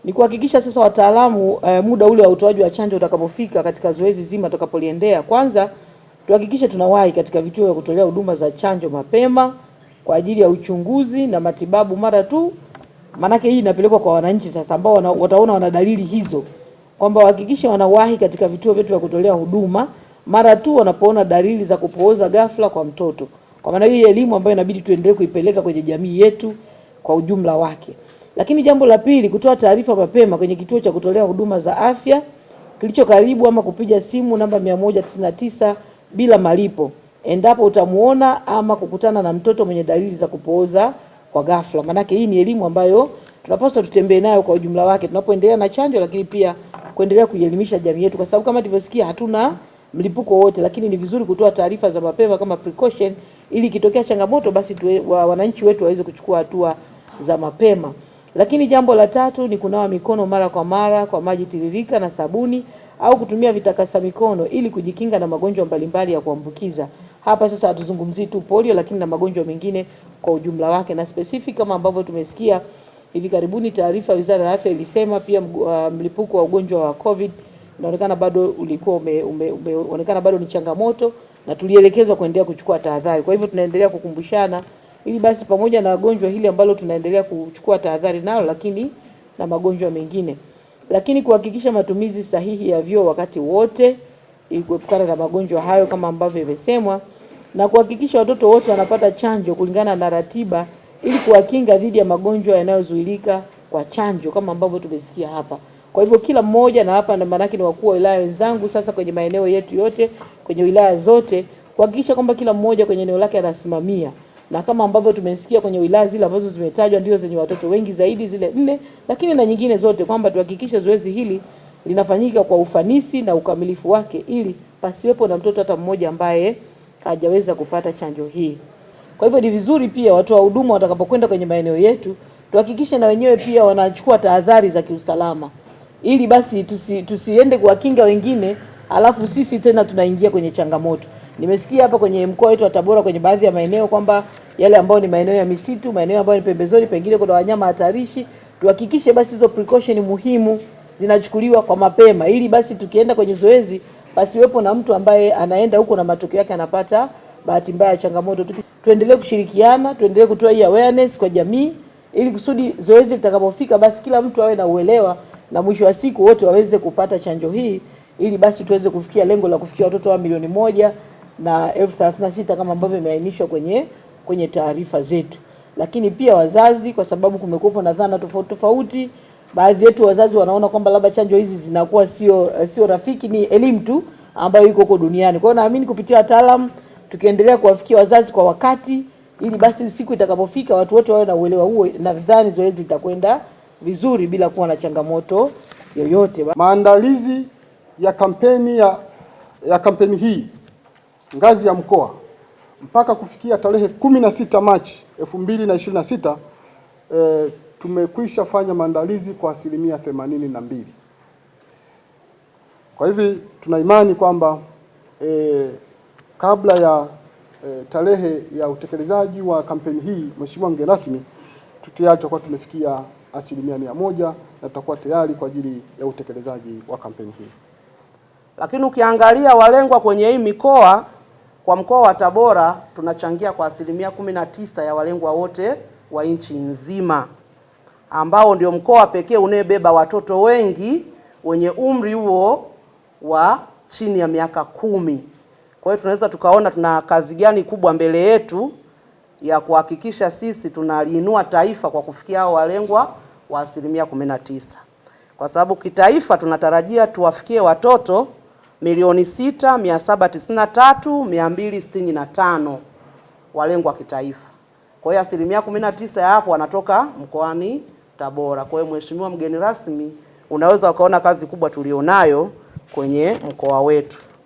ni kuhakikisha sasa wataalamu muda ule wa utoaji wa chanjo utakapofika katika zoezi zima tutakapoliendea, kwanza tuhakikishe tunawahi katika vituo vya kutolea huduma za chanjo mapema kwa ajili ya uchunguzi na matibabu mara tu, manake hii inapelekwa kwa wananchi sasa ambao wataona wana dalili hizo, kwamba wahakikishe wanawahi katika vituo vyetu vya kutolea huduma mara tu wanapoona dalili za kupooza ghafla kwa mtoto. Kwa maana hii elimu ambayo inabidi tuendelee kuipeleka kwenye jamii yetu kwa ujumla wake. Lakini jambo la pili, kutoa taarifa mapema kwenye kituo cha kutolea huduma za afya kilicho karibu, ama kupiga simu namba 199 bila malipo endapo utamuona ama kukutana na mtoto mwenye dalili za kupooza kwa ghafla. Manake hii ni elimu ambayo tunapaswa tutembee nayo kwa ujumla wake tunapoendelea na chanjo, lakini pia kuendelea kuielimisha jamii yetu, kwa sababu kama tulivyosikia hatuna mlipuko wote, lakini ni vizuri kutoa taarifa za mapema kama precaution, ili kitokea changamoto basi wananchi wetu waweze kuchukua hatua za mapema. Lakini jambo la tatu ni kunawa mikono mara kwa mara kwa maji tiririka na sabuni au kutumia vitakasa mikono ili kujikinga na magonjwa mbalimbali ya kuambukiza. Hapa sasa hatuzungumzii tu polio, lakini na magonjwa mengine kwa ujumla wake, na specific kama ambavyo tumesikia hivi karibuni taarifa Wizara ya Afya ilisema pia mlipuko wa ugonjwa wa COVID inaonekana bado ulikuwa umeonekana bado ni changamoto, na tulielekezwa kuendelea kuchukua tahadhari. Kwa hivyo tunaendelea kukumbushana ili basi pamoja na gonjwa hili ambalo tunaendelea kuchukua tahadhari nalo, lakini na magonjwa mengine, lakini kuhakikisha matumizi sahihi ya vyoo wakati wote ili kuepukana na magonjwa hayo kama ambavyo imesemwa, na kuhakikisha watoto wote wanapata chanjo kulingana na ratiba ili kuwakinga dhidi ya magonjwa yanayozuilika kwa chanjo kama ambavyo tumesikia hapa. Kwa hivyo kila mmoja, na hapa na maanake ni wakuu wa wilaya wenzangu sasa kwenye maeneo yetu yote, kwenye wilaya zote, kuhakikisha kwamba kila mmoja kwenye eneo lake anasimamia, na kama ambavyo tumesikia kwenye wilaya zile ambazo zimetajwa ndio zenye watoto wengi zaidi zile 4, lakini na nyingine zote, kwamba tuhakikishe zoezi hili linafanyika kwa ufanisi na ukamilifu wake ili pasiwepo na mtoto hata mmoja ambaye hajaweza kupata chanjo hii. Kwa hivyo ni vizuri pia watu wa huduma watakapokwenda kwenye maeneo yetu tuhakikishe na wenyewe pia wanachukua tahadhari za kiusalama, ili basi tusiende kuwakinga wengine alafu sisi tena tunaingia kwenye changamoto. Nimesikia hapa kwenye mkoa wetu wa Tabora kwenye baadhi ya maeneo kwamba yale ambayo ni maeneo ya misitu, maeneo ambayo ni pembezoni, pengine kuna wanyama hatarishi, tuhakikishe basi hizo precaution muhimu zinachukuliwa kwa mapema, ili basi tukienda kwenye zoezi basi wepo na mtu ambaye anaenda huko na matokeo yake anapata bahati mbaya ya changamoto. Tuendelee kushirikiana, tuendelee kutoa hii awareness kwa jamii ili kusudi zoezi litakapofika basi kila mtu awe na uelewa, na mwisho wa siku wote waweze kupata chanjo hii, ili basi tuweze kufikia lengo la kufikia watoto wa 1,036,000 kama ambavyo imeainishwa kwenye taarifa zetu. Lakini pia wazazi, kwa sababu kumekuwa na dhana tofauti tofauti, baadhi yetu wazazi wanaona kwamba labda chanjo hizi zinakuwa sio rafiki, ni elimu tu ambayo iko huko duniani. Kwa hiyo naamini kupitia wataalamu tukiendelea kuwafikia wazazi kwa wakati, ili basi siku itakapofika watu wote wawe na uelewa huo, na nadhani zoezi litakwenda vizuri bila kuwa na changamoto yoyote. Maandalizi ya kampeni hii ngazi ya mkoa mpaka kufikia tarehe 16 Machi 2026 tumekwisha fanya maandalizi kwa 82%. Kwa hivi tuna imani kwamba kabla ya tarehe ya utekelezaji wa kampeni hii, Mheshimiwa mgeni rasmi, tutakuwa tumefikia 100% na tutakuwa tayari kwa ajili ya utekelezaji wa kampeni hii. Lakini ukiangalia walengwa kwenye hii mikoa, kwa mkoa wa Tabora tunachangia kwa 19% ya walengwa wote wa nchi nzima, ambao ndio mkoa pekee unayebeba watoto wengi wenye umri huo wa chini ya miaka 10. Kwa hiyo tunaweza tukaona tuna kazi gani kubwa mbele yetu ya kuhakikisha sisi tunaliinua taifa kwa kufikia hao walengwa wa 19%. Kwa sababu kitaifa tunatarajia tuwafikie watoto 6,793,265 walengwa kitaifa. Kwa hiyo 19% ya hapo wanatoka mkoani Tabora. Kwa hiyo Mheshimiwa mgeni rasmi, unaweza ukaona kazi kubwa tulionayo kwenye mkoa wetu.